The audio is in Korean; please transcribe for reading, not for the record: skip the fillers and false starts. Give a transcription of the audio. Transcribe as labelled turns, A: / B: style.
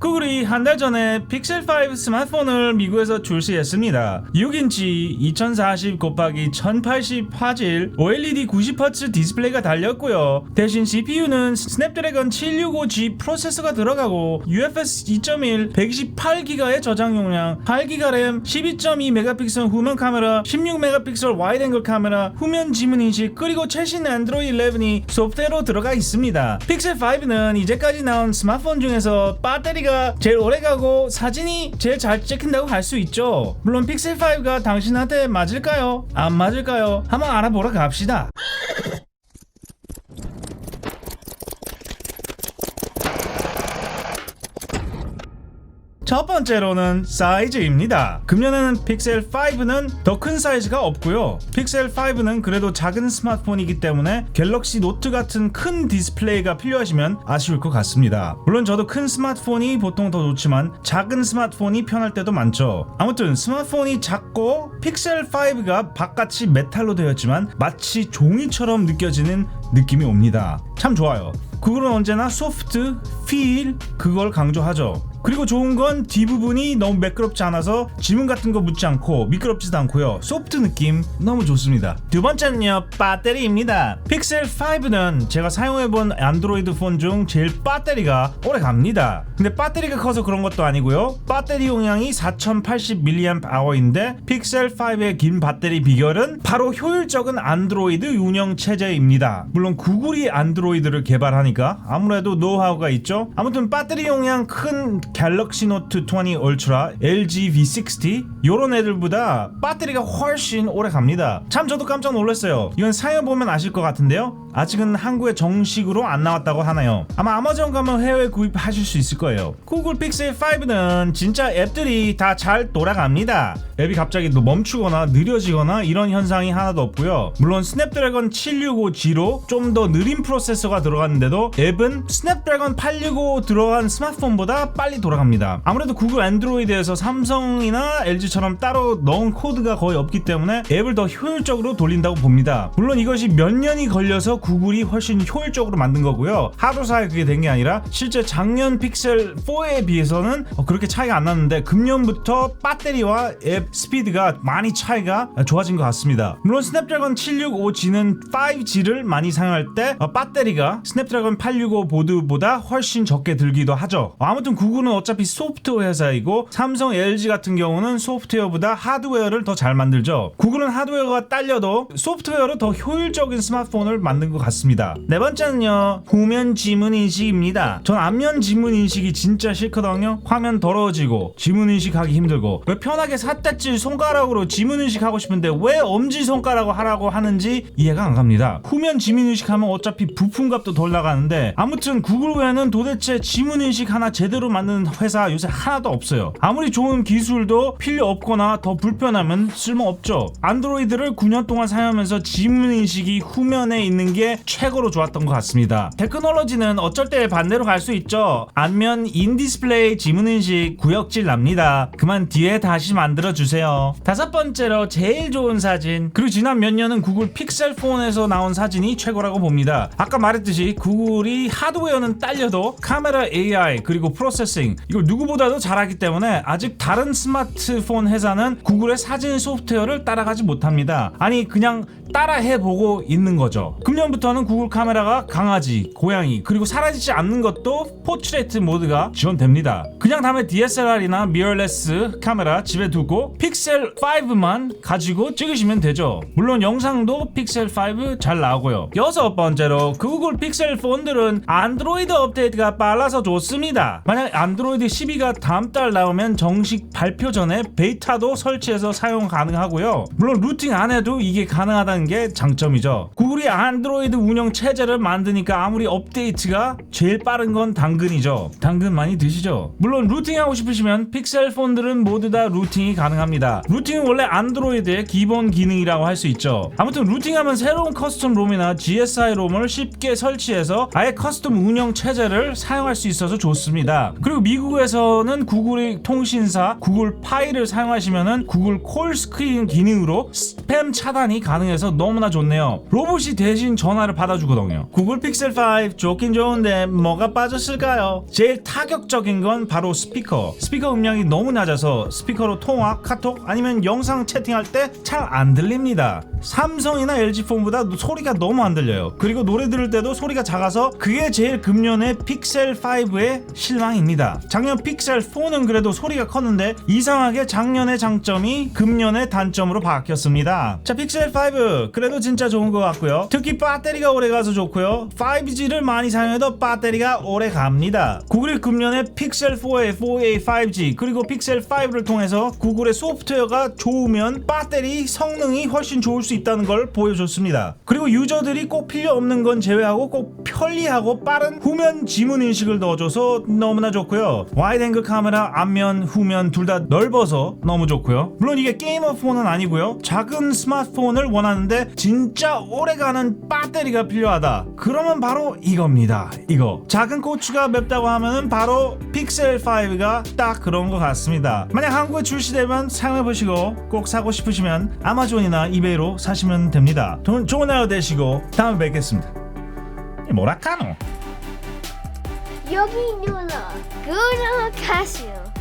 A: 구글이 한 달 전에 픽셀5 스마트폰을 미국에서 출시했습니다. 6인치 2040 곱하기 1080 화질 OLED 90Hz 디스플레이가 달렸고요. 대신 CPU는 스냅드래곤 765G 프로세서가 들어가고 UFS 2.1 128GB의 저장 용량, 8GB 램, 12.2MP 후면 카메라, 16MP 와이드 앵글 카메라, 후면 지문 인식, 그리고 최신 안드로이드 11이 소프트웨어로 들어가 있습니다. 픽셀5는 이제까지 나온 스마트폰 중에서 배터리가 제일 오래가고 사진이 제일 잘 찍힌다고 할 수 있죠. 물론 픽셀5가 당신한테 맞을까요? 안 맞을까요? 한번 알아보러 갑시다. 첫 번째로는 사이즈입니다. 금년에는 픽셀5는 더 큰 사이즈가 없고요. 픽셀5는 그래도 작은 스마트폰이기 때문에 갤럭시 노트 같은 큰 디스플레이가 필요하시면 아쉬울 것 같습니다. 물론 저도 큰 스마트폰이 보통 더 좋지만 작은 스마트폰이 편할 때도 많죠. 아무튼 스마트폰이 작고 픽셀5가 바깥이 메탈로 되었지만 마치 종이처럼 느껴지는 느낌이 옵니다. 참 좋아요. 구글은 언제나 소프트, 필 그걸 강조하죠. 그리고 좋은 건 뒷부분이 너무 매끄럽지 않아서 지문 같은 거 묻지 않고 미끄럽지도 않고요. 소프트 느낌 너무 좋습니다. 두 번째는요, 배터리입니다. 픽셀5는 제가 사용해본 안드로이드 폰 중 제일 배터리가 오래 갑니다. 근데 배터리가 커서 그런 것도 아니고요. 배터리 용량이 4080mAh인데 픽셀5의 긴 배터리 비결은 바로 효율적인 안드로이드 운영 체제입니다. 물론 구글이 안드로이드를 개발하니까 아무래도 노하우가 있죠. 아무튼 배터리 용량 큰 갤럭시 노트 20 울트라, LG V60 요런 애들보다 배터리가 훨씬 오래 갑니다. 참 저도 깜짝 놀랐어요. 이건 사용해보면 아실 것 같은데요, 아직은 한국에 정식으로 안 나왔다고 하나요. 아마 아마존 가면 해외 구입하실 수 있을 거예요. 구글 픽셀 5는 진짜 앱들이 다 잘 돌아갑니다. 앱이 갑자기 멈추거나 느려지거나 이런 현상이 하나도 없고요. 물론 스냅드래곤 765G로 좀 더 느린 프로세서가 들어갔는데도 앱은 스냅드래곤 865 들어간 스마트폰보다 빨리 돌아갑니다. 아무래도 구글 안드로이드에서 삼성이나 LG처럼 따로 넣은 코드가 거의 없기 때문에 앱을 더 효율적으로 돌린다고 봅니다. 물론 이것이 몇 년이 걸려서 구글이 훨씬 효율적으로 만든 거고요. 하루사이 그게 된 게 아니라 실제 작년 픽셀 4에 비해서는 그렇게 차이가 안 났는데 금년부터 배터리와 앱 스피드가 많이 차이가 좋아진 것 같습니다. 물론 스냅드래곤 765G는 5G를 많이 사용할 때 배터리가 스냅드래곤 865 보드보다 훨씬 적게 들기도 하죠. 아무튼 구글은 어차피 소프트웨어 회사이고 삼성, LG 같은 경우는 소프트웨어보다 하드웨어를 더 잘 만들죠. 구글은 하드웨어가 딸려도 소프트웨어로 더 효율적인 스마트폰을 만든 것 같습니다. 네 번째는요, 후면 지문 인식입니다. 전 앞면 지문 인식이 진짜 싫거든요. 화면 더러워지고 지문 인식하기 힘들고, 왜 편하게 삿대질 손가락으로 지문 인식하고 싶은데 왜 엄지손가락으로 하라고 하는지 이해가 안 갑니다. 후면 지문 인식하면 어차피 부품값도 덜 나가는데, 아무튼 구글 외에는 도대체 지문 인식 하나 제대로 만드는 회사 요새 하나도 없어요. 아무리 좋은 기술도 필요 없거나 더 불편하면 쓸모없죠. 안드로이드를 9년 동안 사용하면서 지문 인식이 후면에 있는 게 최고로 좋았던 것 같습니다. 테크놀로지는 어쩔 때 반대로 갈 수 있죠. 앞면 인디스플레이 지문 인식 구역질 납니다. 그만 뒤에 다시 만들어주세요. 다섯 번째로 제일 좋은 사진, 그리고 지난 몇 년은 구글 픽셀 폰에서 나온 사진이 최고라고 봅니다. 아까 말했듯이 구글이 하드웨어는 딸려도 카메라 AI 그리고 프로세싱 이걸 누구보다도 잘하기 때문에 아직 다른 스마트폰 회사는 구글의 사진 소프트웨어를 따라가지 못합니다. 아니 그냥 따라해보고 있는 거죠. 금년부터는 구글 카메라가 강아지, 고양이 그리고 사라지지 않는 것도 포트레이트 모드가 지원됩니다. 그냥 다음에 DSLR이나 미러레스 카메라 집에 두고 픽셀 5만 가지고 찍으시면 되죠. 물론 영상도 픽셀 5 잘 나오고요. 여섯 번째로 구글 픽셀 폰들은 안드로이드 업데이트가 빨라서 좋습니다. 만약 안드로이드 12가 다음 달 나오면 정식 발표 전에 베이타도 설치해서 사용 가능하고요. 물론 루팅 안 해도 이게 가능하다는 게 장점이죠. 구글이 안드로이드 운영 체제를 만드니까 아무리 업데이트가 제일 빠른 건 당근이죠. 당근 많이 드시죠? 물론 루팅하고 싶으시면 픽셀 폰들은 모두 다 루팅이 가능합니다. 루팅은 원래 안드로이드의 기본 기능이라고 할 수 있죠. 아무튼 루팅하면 새로운 커스텀 롬이나 GSI 롬을 쉽게 설치해서 아예 커스텀 운영 체제를 사용할 수 있어서 좋습니다. 그리고 미국에서는 구글의 통신사 구글 파이를 사용하시면은 구글 콜 스크린 기능으로 스팸 차단이 가능해서 많아서 너무나 좋네요. 로봇이 대신 전화를 받아주거든요. 구글 픽셀 5 좋긴 좋은데 뭐가 빠졌을까요? 제일 타격적인 건 바로 스피커 음량이 너무 낮아서 스피커로 통화, 카톡 아니면 영상 채팅할 때 잘 안 들립니다. 삼성이나 LG폰보다 소리가 너무 안 들려요. 그리고 노래 들을 때도 소리가 작아서 그게 제일 금년의 픽셀 5의 실망입니다. 작년 픽셀 4는 그래도 소리가 컸는데 이상하게 작년의 장점이 금년의 단점으로 바뀌었습니다. 자, 픽셀 5 그래도 진짜 좋은 것 같고요. 특히 배터리가 오래가서 좋고요. 5G를 많이 사용해도 배터리가 오래 갑니다. 구글이 금년에 픽셀 4에 4A 5G 그리고 픽셀 5를 통해서 구글의 소프트웨어가 좋으면 배터리 성능이 훨씬 좋을 수 있다는 걸 보여줬습니다. 그리고 유저들이 꼭 필요 없는 건 제외하고 꼭 편리하고 빠른 후면 지문 인식을 넣어줘서 너무나 좋고요. 와이드 앵글 카메라 앞면 후면 둘 다 넓어서 너무 좋고요. 물론 이게 게이머 폰은 아니고요. 작은 스마트폰을 원하는데 진짜 오래가는 배터리가 필요하다. 그러면 바로 이겁니다. 이거 작은 고추가 맵다고 하면은 바로 픽셀 5가 딱 그런 것 같습니다. 만약 한국에 출시되면 사용해보시고 꼭 사고 싶으시면 아마존이나 이베이로 사시면 됩니다. 좋은 하루 되시고 다음에 뵙겠습니다. 뭐라카노?
B: 여기 눌러 구독하세요.